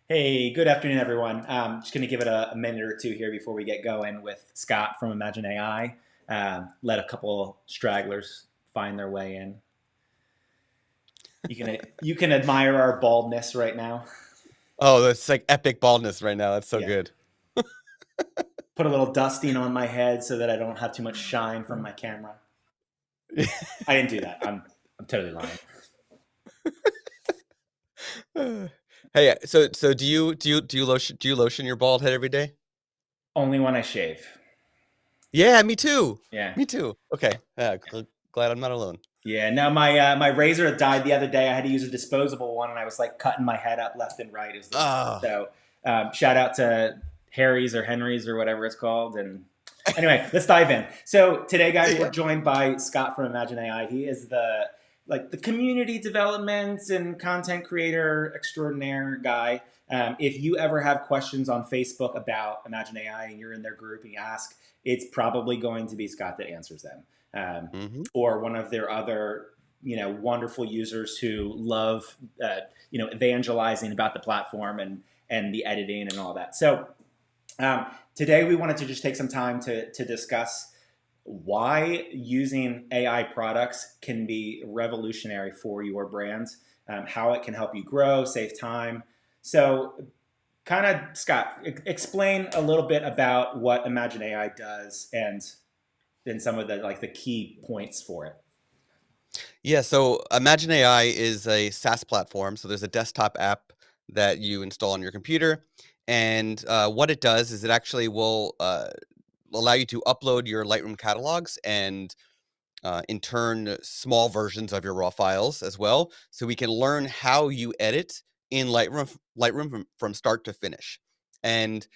Hey, good afternoon, everyone. Just going to give it a minute or two here before we get going with Scott from Imagen AI. Let a couple stragglers find their way in. You can admire our baldness right now. Oh, that's like epic baldness right now. That's so Yeah. good. Put a little dusting on my head so that I don't have too much shine from my camera. I didn't do that. I'm totally lying. Hey, so do you lotion your bald head every day? Only when I shave. Yeah, me too. Yeah. Me too. Okay. Glad I'm not alone. Yeah, no, my razor died the other day. I had to use a disposable one, and I was like cutting my head up left and right as the result. Ah. So, shout out to Harry's or Henry's or whatever it's called. And anyway, let's dive in. So today, guys, we're Yeah. joined by Scott from Imagen AI. He is the community development and content creator extraordinaire guy. If you ever have questions on Facebook about Imagen AI and you're in their group and you ask, it's probably going to be Scott that answers them. Hmm. Or one of their other wonderful users who love evangelizing about the platform and the editing and all that. So today we wanted to just take some time to discuss why using AI products can be revolutionary for your brands, how it can help you grow, save time. So kind of, Scott, explain a little bit about what Imagen AI does and then some of the key points for it. Yeah, so Imagen AI is a SaaS platform. So there's a desktop app that you install on your computer, and what it does is it actually will allow you to upload your Lightroom catalogs and in turn, small versions of your raw files as well, so we can learn how you edit in Lightroom from start to finish. And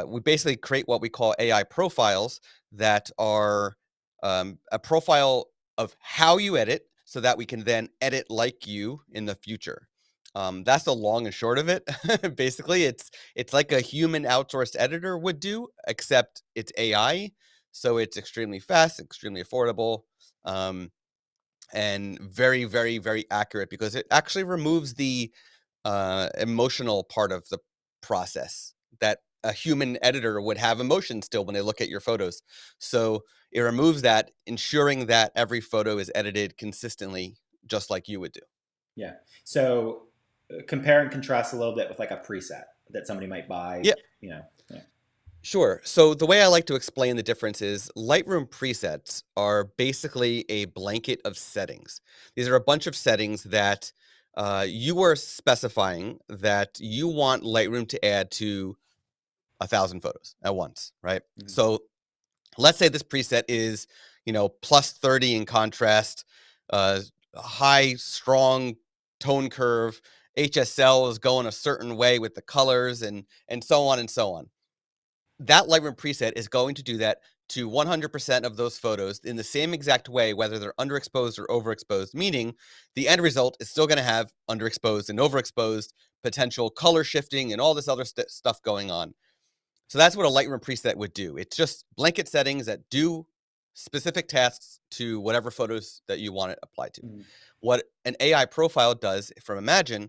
we basically create what we call AI profiles that are a profile of how you edit so that we can then edit like you in the future. That's the long and short of it. Basically, it's like a human outsourced editor would do, except it's AI, so it's extremely fast, extremely affordable, um, and very, very, very accurate because it actually removes the emotional part of the process that a human editor would have emotion still when they look at your photos. So it removes that, ensuring that every photo is edited consistently, just like you would do. Yeah. So compare and contrast a little bit with like a preset that somebody might buy. Yeah, Yeah. sure. So the way I like to explain the difference is Lightroom presets are basically a blanket of settings. These are a bunch of settings that you are specifying that you want Lightroom to add to 1,000 photos at once, right? Mhm. So let's say this preset is, plus 30 in contrast, high, strong tone curve. HSL is going a certain way with the colors and so on and so on. That Lightroom preset is going to do that to 100% of those photos in the same exact way, whether they're underexposed or overexposed, meaning the end result is still going to have underexposed and overexposed, potential color shifting, and all this other stuff going on. So that's what a Lightroom preset would do. It's just blanket settings that do specific tasks to whatever photos that you want it applied to. Mhm. What an AI profile does from Imagen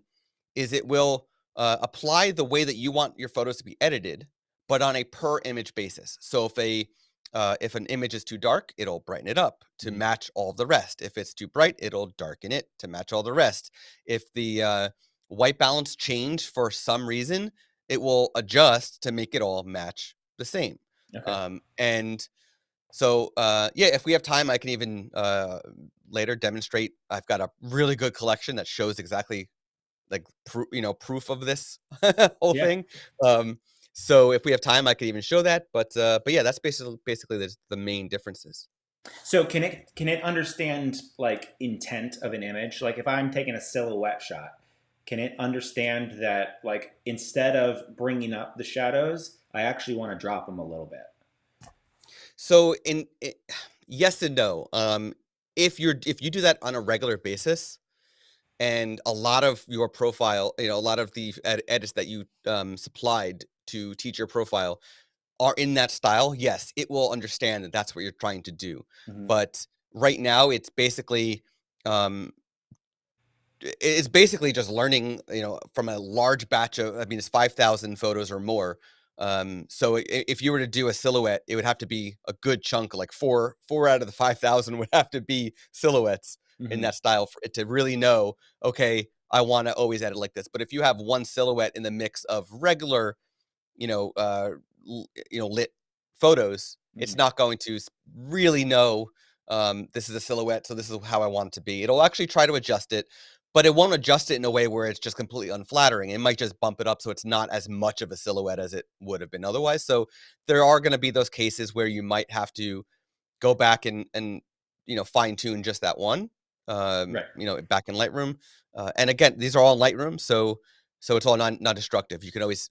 is it will apply the way that you want your photos to be edited, but on a per image basis. So if an image is too dark, it'll brighten it up to Mhm. match all the rest. If it's too bright, it'll darken it to match all the rest. If the white balance change for some reason, it will adjust to make it all match the same. Okay. And so, yeah, if we have time, I can even later demonstrate. I've got a really good collection that shows exactly like proof of this whole Yeah. thing. Um, so if we have time, I could even show that. But yeah, that's basically the main differences. So can it understand like intent of an image? Like if I'm taking a silhouette shot, can it understand that like instead of bringing up the shadows, I actually want to drop them a little bit? So yes and no. If you do that on a regular basis, and a lot of your profile, a lot of the edits that you supplied to teach your profile are in that style, yes, it will understand that that's what you're trying to do. Mhm. But right now, it's basically um, it's basically just learning, from a large batch of, I mean, it's 5,000 photos or more. So if you were to do a silhouette, it would have to be a good chunk, like four out of the 5,000 would have to be silhouettes in Hmm. that style for it to really know, okay, I want to always edit like this. But if you have one silhouette in the mix of regular, you know, uh, lit photos, it's Hmm. not going to really know, this is a silhouette, so this is how I want it to be. It'll actually try to adjust it, but it won't adjust it in a way where it's just completely unflattering. It might just bump it up so it's not as much of a silhouette as it would have been otherwise. So there are going to be those cases where you might have to go back and fine tune just that one, Right. back in Lightroom. And again, these are all in Lightroom, so it's all non-destructive. You can always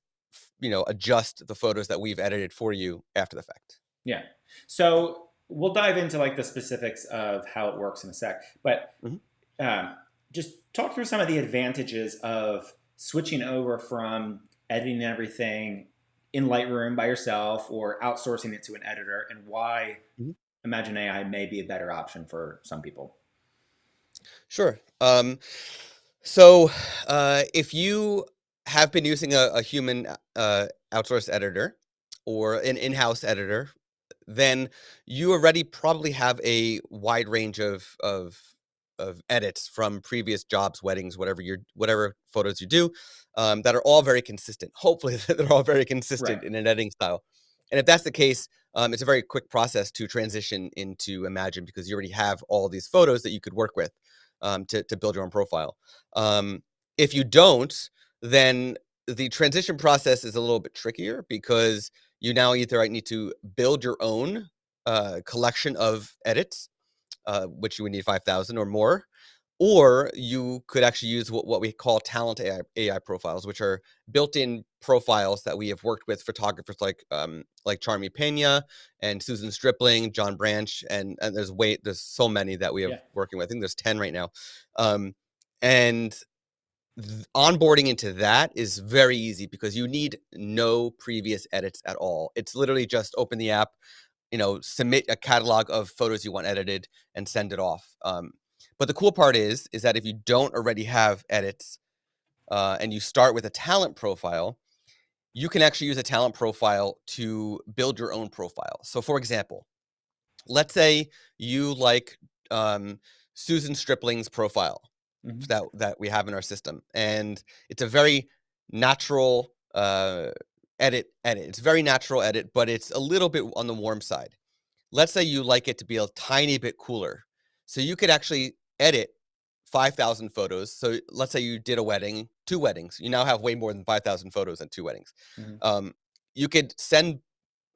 adjust the photos that we've edited for you after the fact. Yeah. So we'll dive into like the specifics of how it works in a sec, but Mhm, um, just talk through some of the advantages of switching over from editing everything in Lightroom by yourself or outsourcing it to an editor, and why mhm. Imagen AI may be a better option for some people. Sure. So if you have been using a human outsourced editor or an in-house editor, then you already probably have a wide range of edits from previous jobs, weddings, whatever photos you do, that are all very consistent. Hopefully, they're all very Right. consistent in an editing style. And if that's the case, it's a very quick process to transition into Imagine because you already have all these photos that you could work with, to build your own profile. If you don't, then the transition process is a little bit trickier because you now either need to build your own collection of edits, which you would need 5,000 or more, or you could actually use what we call talent AI profiles, which are built-in profiles that we have worked with photographers like Charmy Pena and Susan Stripling, John Branch, and there's so many that we have Yeah. working with. I think there's 10 right now. Um, and onboarding into that is very easy because you need no previous edits at all. It's literally just open the app, submit a catalog of photos you want edited and send it off. But the cool part is that if you don't already have edits, and you start with a talent profile, you can actually use a talent profile to build your own profile. So, for example, let's say you like, um, Susan Stripling's profile Hmm. that we have in our system, and it's a very natural edit. It's very natural edit, but it's a little bit on the warm side. Let's say you like it to be a tiny bit cooler. So you could actually edit 5,000 photos. So let's say you did a wedding, two weddings. You now have way more than 5,000 photos and two weddings. Hmm. Um, you could send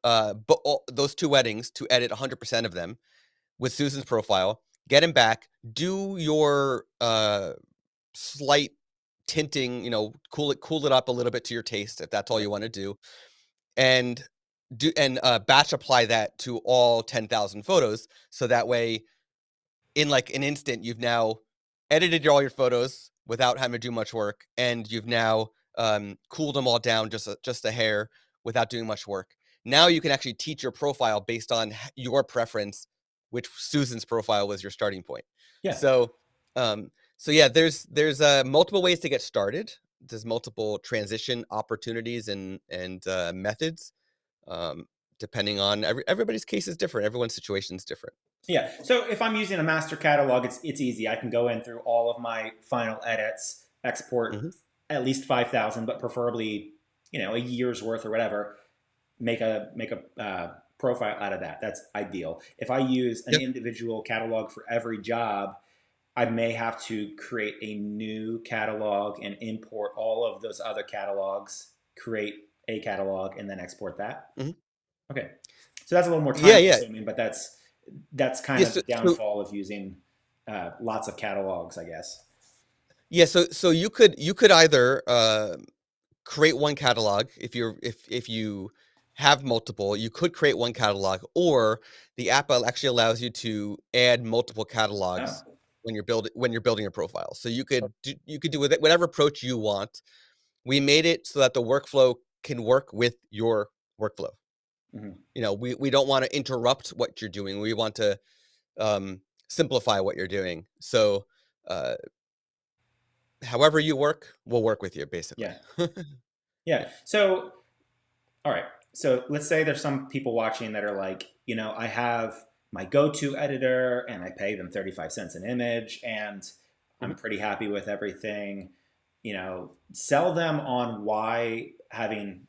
those two weddings to edit 100% of them with Susan's profile, get him back, do your slight tinting, cool it up a little bit to your taste if that's all Right. you want to do, and batch apply that to all 10,000 photos. So that way, in like an instant, you've now edited all your photos without having to do much work, and you've now cooled them all down just a hair without doing much work. Now you can actually teach your profile based on your preference, which Susan's profile was your starting point. Yeah. So, yeah, there's multiple ways to get started. There's multiple transition opportunities and methods, um, depending on everybody's case is different. Everyone's situation is different. Yeah. So if I'm using a master catalog, it's easy. I can go in through all of my final edits, export Hmm. at least 5,000, but preferably a year's worth or whatever. Make a profile out of that. That's ideal. If I use an Yep. individual catalog for every job, I may have to create a new catalog and import all of those other catalogs, create a catalog, and then export that. Hmm. Okay. So that's a little more Yeah, time yeah, consuming, but that's kind yeah. of the downfall of using lots of catalogs, I guess. So you could either create one catalog if you have multiple. You could create one catalog, or the app actually allows you to add multiple Oh. catalogs when you're building a profile. So you could do with it whatever approach you want. We made it so that the workflow can work with your workflow. Hmm. We don't want to interrupt what you're doing. We want to, simplify what you're doing. So, uh, however you work, we'll work with you, basically. Yeah. Yeah. Yeah. So, all right. So let's say there's some people watching that are like, I have my go-to editor and I pay them 35 cents an image and I'm Mhm. pretty happy with everything. Sell them on why having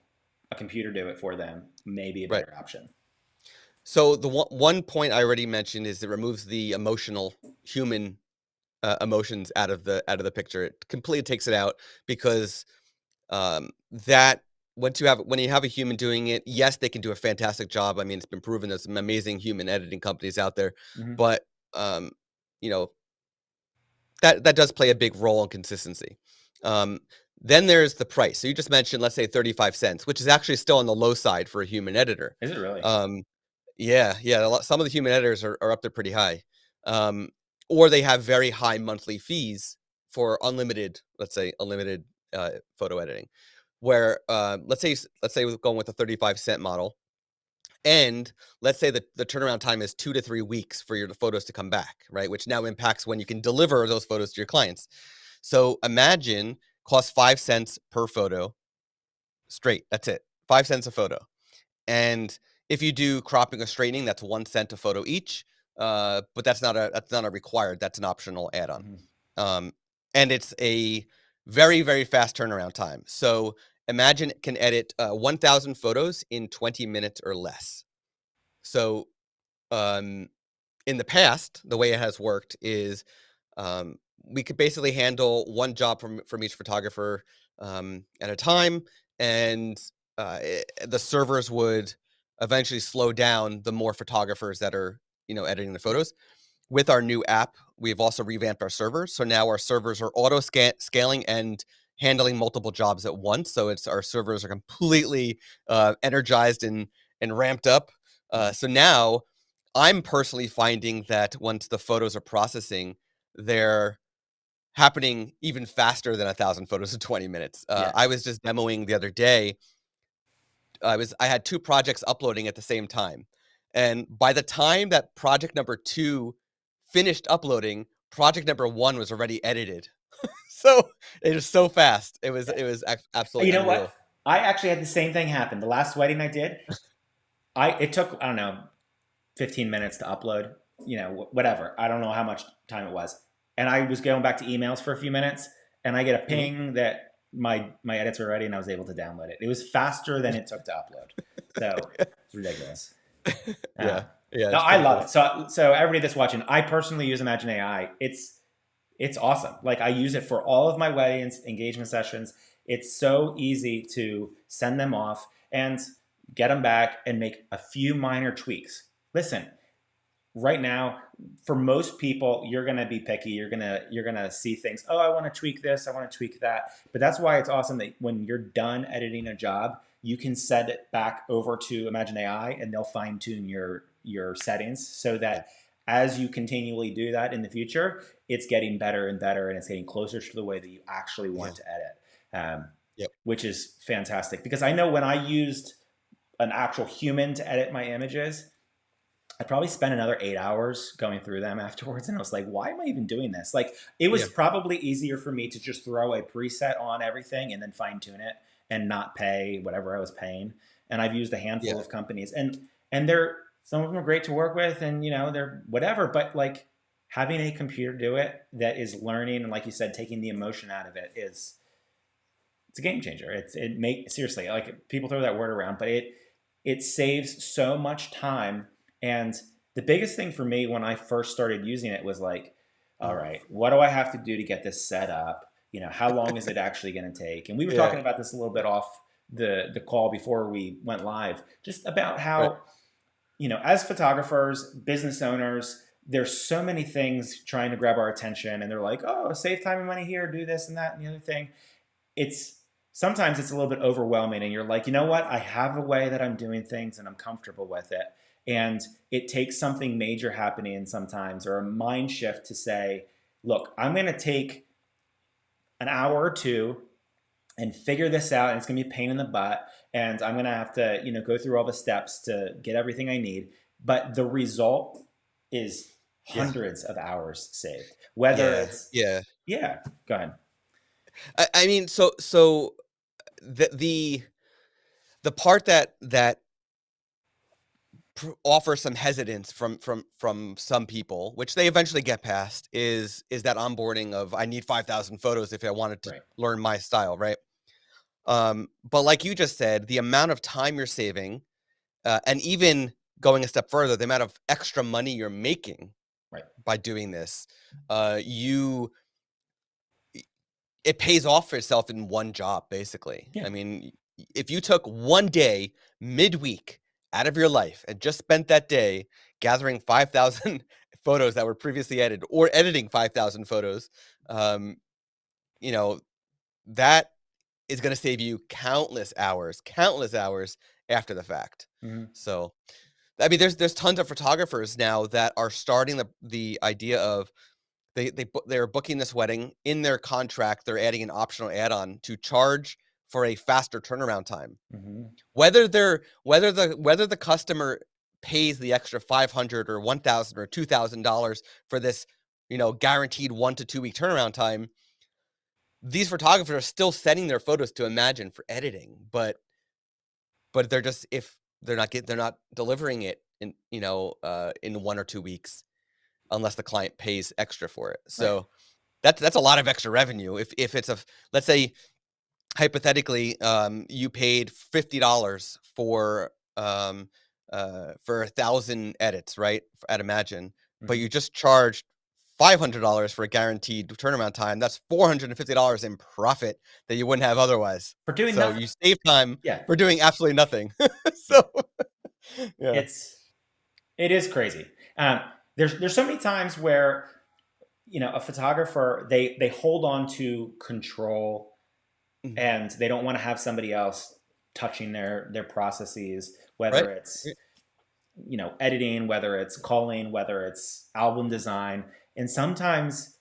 a computer do it for them may be a Right. better option. So the one point I already mentioned is it removes the emotional human emotions out of the picture. It completely takes it out because that when you have a human doing it, yes, they can do a fantastic job. I mean, it's been proven there's some amazing human editing companies out there, Hmm. but um, you know that does play a big role in consistency. Um, then there's the price. So you just mentioned, let's say 35 cents, which is actually still on the low side for a human editor. Is it really? Um, yeah, yeah. Some of the human editors are up there pretty high, um, or they have very high monthly fees for unlimited, let's say, unlimited photo editing. Where let's say we're going with a 35-cent model, and let's say that the turnaround time is 2 to 3 weeks for your photos to come back, right? Which now impacts when you can deliver those photos to your clients. So imagine costs 5 cents per photo straight. That's it, 5 cents a photo. And if you do cropping or straightening, that's 1 cent a photo each. But that's not a required. That's an optional add-on. Hmm. Um, and it's a very very fast turnaround time. So imagine it can edit 1,000 photos in 20 minutes or less. So um, in the past, the way it has worked is we could basically handle one job from each photographer at a time, and the servers would eventually slow down the more photographers that are editing the photos. With our new app, we've also revamped our servers, so now our servers are scaling and handling multiple jobs at once. So it's our servers are completely energized and ramped up. Hmm. So now I'm personally finding that once the photos are processing, they're happening even faster than 1,000 photos in 20 minutes. Yeah. I was just demoing the other day. I had 2 projects uploading at the same time, and by the time that project number 2 finished uploading, project number 1 was already edited. So, it was so fast. Yeah. It was absolutely You know what? unreal. I actually had the same thing happen. The last wedding I did, it took, I don't know, 15 minutes to upload, whatever. I don't know how much time it was. And I was going back to emails for a few minutes and I get a Mhm. ping that my edits were ready and I was able to download it. It was faster than it took to upload. So it's ridiculous. Yeah. Uh, Yeah, no, it's I pretty love cool. it. So everybody that's watching, I personally use Imagen AI. It's awesome. Like I use it for all of my weddings, engagement sessions. It's so easy to send them off and get them back and make a few minor tweaks. Listen, right now, for most people, you're going to be picky. You're going to see things, oh, I want to tweak this, I want to tweak that. But that's why it's awesome that when you're done editing a job, you can send it back over to Imagen AI and they'll fine tune your settings so Yeah. that as you continually do that in the future, it's getting better and better and it's getting closer to the way that you actually Yeah. want to edit. Um, Yep. which is fantastic because I know when I used an actual human to edit my images, I probably spent another 8 hours going through them afterwards. And I was like, why am I even doing this? Like, it was Yeah. probably easier for me to just throw a preset on everything and then fine tune it and not pay whatever I was paying. And I've used a handful Yeah. of companies and they're, some of them are great to work with and, they're whatever. But like having a computer do it that is learning and, like you said, taking the emotion out of it it's a game changer. It make seriously, like people throw that word around, but it saves so much time. And the biggest thing for me when I first started using it was like, all Mhm. right, what do I have to do to get this set up? How long is it actually going to take? And we were Yeah. talking about this a little bit off the call before we went live, just about Right. how, as photographers, business owners, there's so many things trying to grab our attention, and they're like, oh, save time and money here, do this and that and the other thing. It's sometimes it's a little bit overwhelming and you're like, you know what, I have a way that I'm doing things and I'm comfortable with it, and it takes something major happening sometimes or a mind shift to say, look, I'm going to take an hour or two and figure this out, and it's going to be a pain in the butt and I'm going to have to go through all the steps to get everything I need, but the result is Yeah. hundreds of hours saved, whether Yeah. it's, Yeah. yeah, go ahead. I mean, so the part that offers some hesitance from some people, which they eventually get past, is that onboarding of I need 5,000 photos if I wanted to Right. learn my style, right? But like you just said, the amount of time you're saving, and even going a step further, the amount of extra money you're making Right. by doing this, you it pays off for itself in one job, basically. Yeah. I mean, if you took one day midweek out of your life and just spent that day gathering 5,000 photos that were previously edited or editing 5,000 photos, um, you know, that is going to save you countless hours after the fact. Hmm. So, I mean, there's tons of photographers now that are starting the idea of they're booking this wedding. In their contract, they're adding an optional add-on to charge for a faster turnaround time. Hmm. Whether the customer pays the extra 500 or 1,000 or $2,000 for this, guaranteed 1 to 2 week turnaround time, these photographers are still sending their photos to Imagine for editing, but they're just if they're not delivering it in 1 or 2 weeks unless the client pays extra for it. Right. So that's a lot of extra revenue. If it's let's say hypothetically, you paid $50 for 1,000 edits, right, at Imagine, but Hmm. you just charged $500 for a guaranteed turnaround time. That's $450 in profit that you wouldn't have otherwise. For doing So nothing. you save time Yeah. for doing absolutely nothing. Yeah. So yeah. It is crazy. Um, there's so many times where a photographer they hold on to control, Mhm. and they don't want to have somebody else touching their processes, whether Right. it's editing, whether it's calling, whether it's album design. And sometimes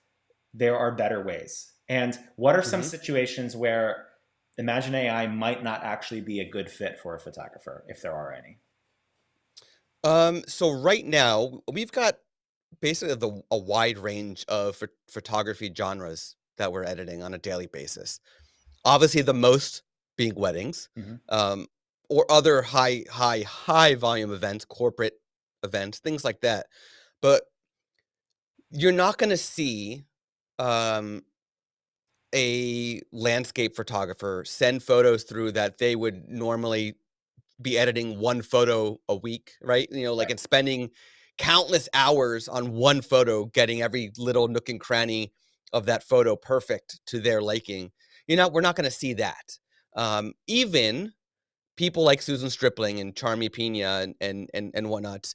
there are better ways. And what are some Mhm. situations where Imagine AI might not actually be a good fit for a photographer, if there are any? So right now we've got basically a wide range of photography genres that we're editing on a daily basis. Obviously, the most being weddings, Hmm. um, or other high volume events, corporate events, things like that. But you're not going to see um, a landscape photographer send photos through that they would normally be editing one photo a week, right? Like Right. and spending countless hours on one photo, getting every little nook and cranny of that photo perfect to their liking. We're not going to see that. Even people like Susan Stripling and Charmy Pina and whatnot,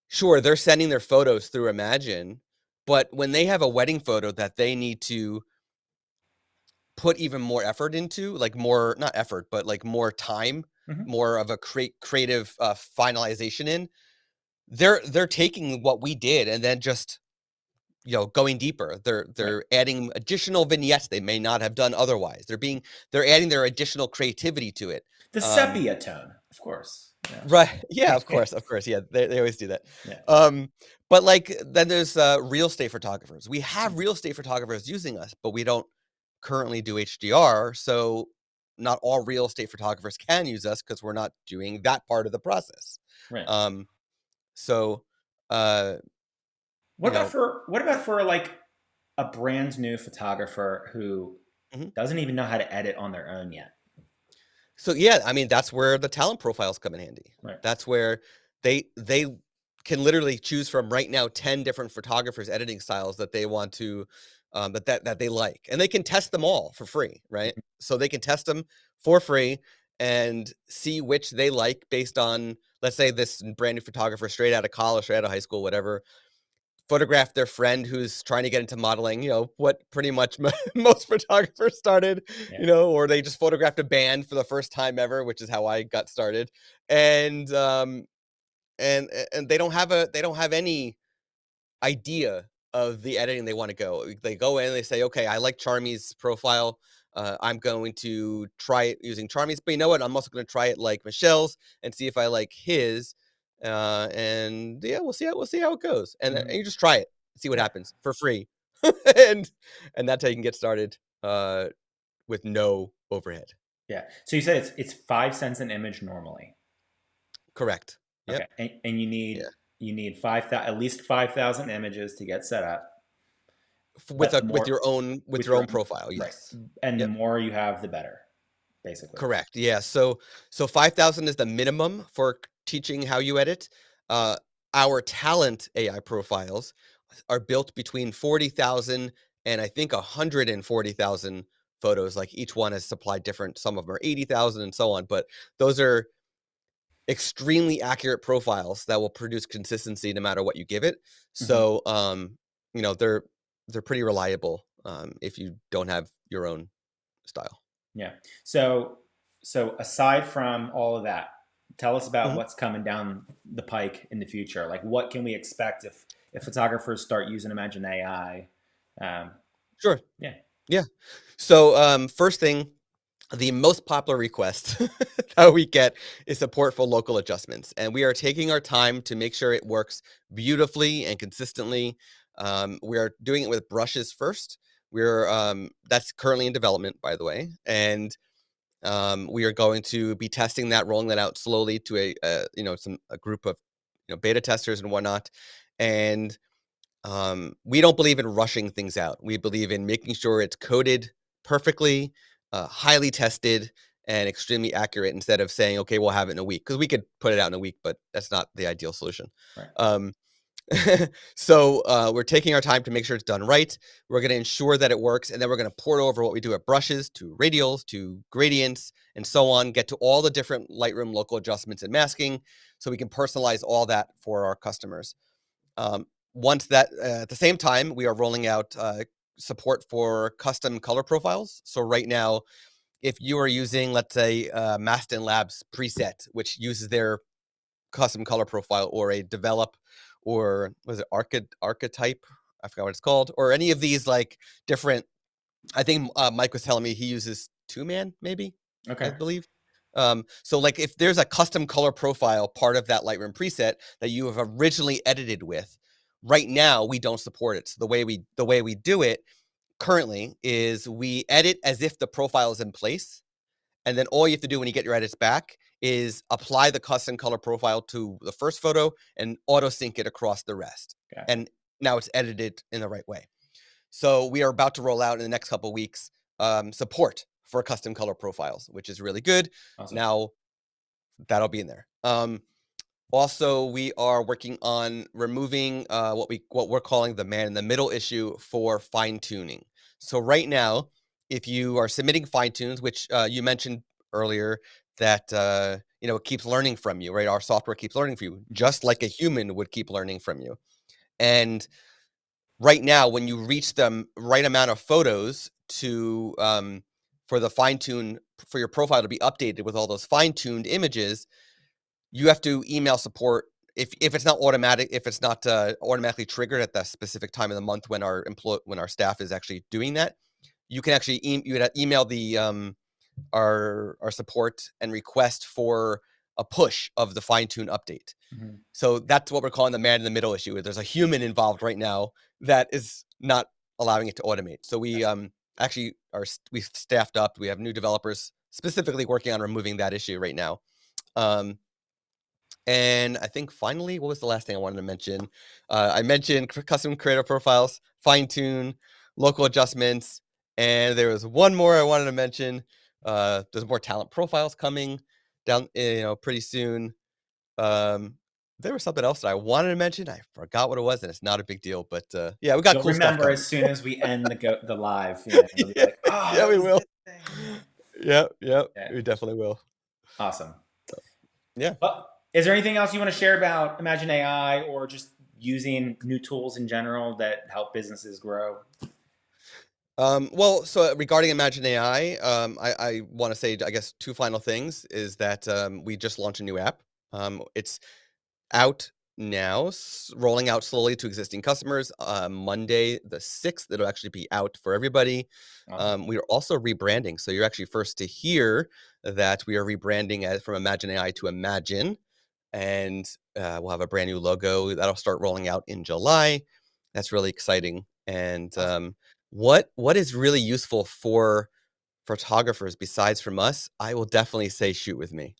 sure, they're sending their photos through Imagine, but when they have a wedding photo that they need to put even more effort into, like more not effort, but like more time, Hmm. more of a creative finalization in. They're taking what we did and then just going deeper. They're Right. they're adding additional vignettes they may not have done otherwise. They're adding their additional creativity to it. The Um, sepia tone, of course. right? Yeah, Yeah. of course. Yeah, they always do that. Yeah. Um, but like then there's real estate photographers. We have Mhm. real estate photographers using us, but we don't currently do HDR, so not all real estate photographers can use us because we're not doing that part of the process. Right. Um, so, uh, What you about know, for like a brand new photographer who mhm. doesn't even know how to edit on their own yet? So yeah, I mean that's where the talent profiles come in handy. Right. That's where they can literally choose from right now 10 different photographers editing styles that they want to that they like, and they can test them all for free, right? Mhm. So they can test them for free and see which they like based on, let's say, this brand new photographer straight out of college, straight out of high school, whatever, photograph their friend who's trying to get into modeling, what pretty much most photographers started, Yeah. or they just photographed a band for the first time ever, which is how I got started. And and they don't have any idea of the editing they want to go. They go in, they say, okay, I like Charmy's profile. I'm going to try it using Charmy's, but you know what? I'm also going to try it like Michelle's and see if I like his. And yeah, we'll see how it goes. And Hmm. you just try it, see what Yeah. happens for free, and and that's how you can get started. with no overhead. Yeah. So you said it's 5 cents an image normally. Correct. Okay. Yep. And Yeah. you need at least 5,000 images to get set up. With But a the more with with your your own own, profile, right, yes. and the Yep. more you have, the better, basically. Correct. Yeah. So 5,000 is the minimum for teaching how you edit. Uh, our talent AI profiles are built between 40,000 and I think 140,000 photos. Like each one is supplied different. Some of them are 80,000 and so on. But those are extremely accurate profiles that will produce consistency no matter what you give it. Hmm. So, they're pretty reliable if you don't have your own style. Yeah. So aside from all of that, tell us about Mhm. what's coming down the pike in the future. Like, what can we expect if photographers start using Imagen AI? Um, Sure. yeah. Yeah. So, first thing, the most popular request that we get is support for local adjustments, and we are taking our time to make sure it works beautifully and consistently. We are doing it with brushes first. We're That's currently in development, by the way, and we are going to be testing that, rolling that out slowly to a group of beta testers and whatnot. And we don't believe in rushing things out. We believe in making sure it's coded perfectly, highly tested, and extremely accurate instead of saying, okay, we'll have it in a week. Because we could put it out in a week, but that's not the ideal solution. Right. Um, so we're taking our time to make sure it's done right. We're going to ensure that it works, and then we're going to port over what we do at brushes to radials to gradients and so on. Get to all the different Lightroom local adjustments and masking, so we can personalize all that for our customers. Once that At the same time, we are rolling out support for custom color profiles. So right now, if you are using, let's say, Maston Labs preset, which uses their custom color profile, or a develop, or was it archetype? I forgot what it's called, or any of these like different. I think Mike was telling me he uses Two Man, maybe, I Okay. believe. So like if there's a custom color profile part of that Lightroom preset that you have originally edited with, right now we don't support it. So the way we do it currently is we edit as if the profile is in place, and then all you have to do when you get your edits back is apply the custom color profile to the first photo and auto sync it across the rest. Got it. And now it's edited in the right way. So we are about to roll out in the next couple of weeks support for custom color profiles, which is really good. Awesome. Now that'll be in there. Also, we are working on removing what we're calling the man in the middle issue for fine tuning. So right now, if you are submitting fine tunes, which you mentioned earlier, that it keeps learning from you, right? Our software keeps learning from you, Hmm. just like a human would keep learning from you. And right now, when you reach the right amount of photos to for the fine tune for your profile to be updated with all those fine tuned images, you have to email support if it's not automatic, if it's not automatically triggered at the specific time of the month when our staff is actually doing that. You can actually you would email the our support and request for a push of the fine tune update. Hmm. So that's what we're calling the man in the middle issue. There's a human involved right now that is not allowing it to automate. So we actually we've staffed up. We have new developers specifically working on removing that issue right now. Um, and I think finally, what was the last thing I wanted to mention? I mentioned custom creator profiles, fine tune, local adjustments, and there was one more I wanted to mention. There's more talent profiles coming down, pretty soon. Um, there was something else that I wanted to mention. I forgot what it was, and it's not a big deal. But yeah, we got You'll cool stuff remember as coming. soon as we end the live. You'll be yeah, like, oh, yeah, it we was will. this thing. Yeah, Yeah. we definitely will. Awesome. Yeah. Well, is there anything else you want to share about Imagen AI or just using new tools in general that help businesses grow? Well, so regarding Imagine AI, I want to say, I guess, two final things is that we just launched a new app. It's out now, rolling out slowly to existing customers. Monday the 6th, it'll actually be out for everybody. Awesome. We are also rebranding. So you're actually first to hear that we are rebranding from Imagine AI to Imagine. And we'll have a brand new logo that'll start rolling out in July. That's really exciting. And Awesome. what is really useful for photographers besides from us, I will definitely say shoot with me.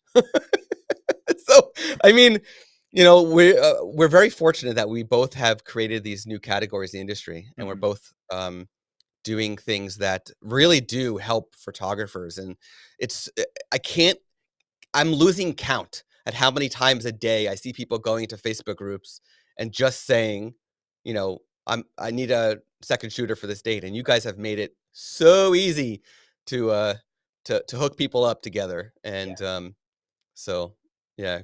So, I mean, we're very fortunate that we both have created these new categories in the industry, and we're Mhm. both doing things that really do help photographers. And it's I can't I'm losing count at how many times a day I see people going to Facebook groups and just saying, I need a second shooter for this date, and you guys have made it so easy to to hook people up together. Yeah. And so yeah,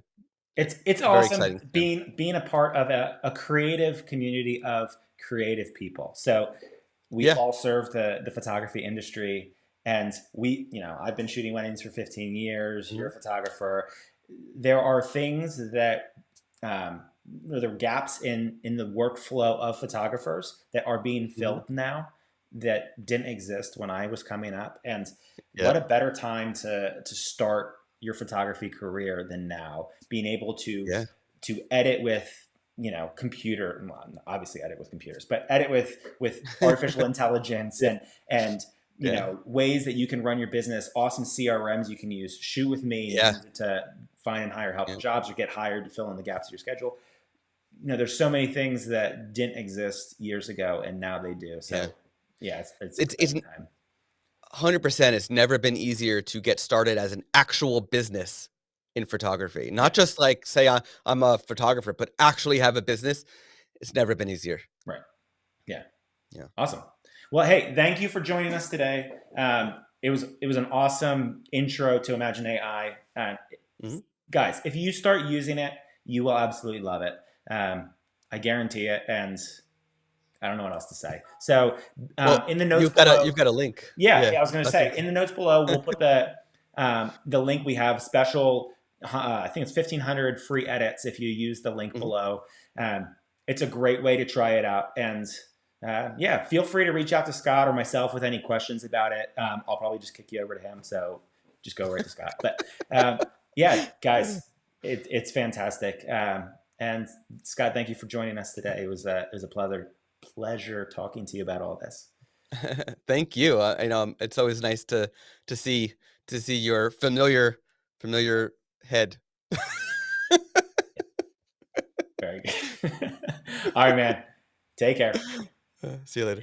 It's very awesome exciting time. being a part of a creative community of creative people. So we Yeah. all serve the photography industry, and I've been shooting weddings for 15 years. You're Mhm. a photographer. There are things that um, there are gaps in the workflow of photographers that are being Mhm. filled now that didn't exist when I was coming up. And Yeah. what a better time to start your photography career than now, being able Yeah. to edit with computer, well, obviously edit with computers, but edit with artificial intelligence Yeah. and Yeah. ways that you can run your business, awesome CRMs you can use. Shoot with me, you can Yeah. use it to find and hire help for Yeah. jobs or get hired to fill in the gaps of your schedule. There's so many things that didn't exist years ago and now they do. Yeah. So yeah, it's It's exciting time. 100%. It's never been easier to get started as an actual business in photography. Not Yeah, just like say I'm a photographer, but actually have a business. It's never been easier. right. Yeah. Yeah. Awesome. Well, hey, thank you for joining us today. It was an awesome intro to Imagine AI. Mhm. Guys, if you start using it, you will absolutely love it. I guarantee it, and I don't know what else to say. So, Well, in the notes you've got below, a link. yeah, Yeah. yeah, I was going to That's say it. in the notes below, we'll put the link. We have special. I think it's 1,500 free edits if you use the link Mhm. below. Um, it's a great way to try it out, and yeah, feel free to reach out to Scott or myself with any questions about it. I'll probably just kick you over to him, so just go right to Scott. But yeah, guys, it's fantastic. And Scott, thank you for joining us today. It was a pleasure talking to you about all this. Thank you. It's always nice to see to see your familiar head. Very good. All right, man. Take care. See you later.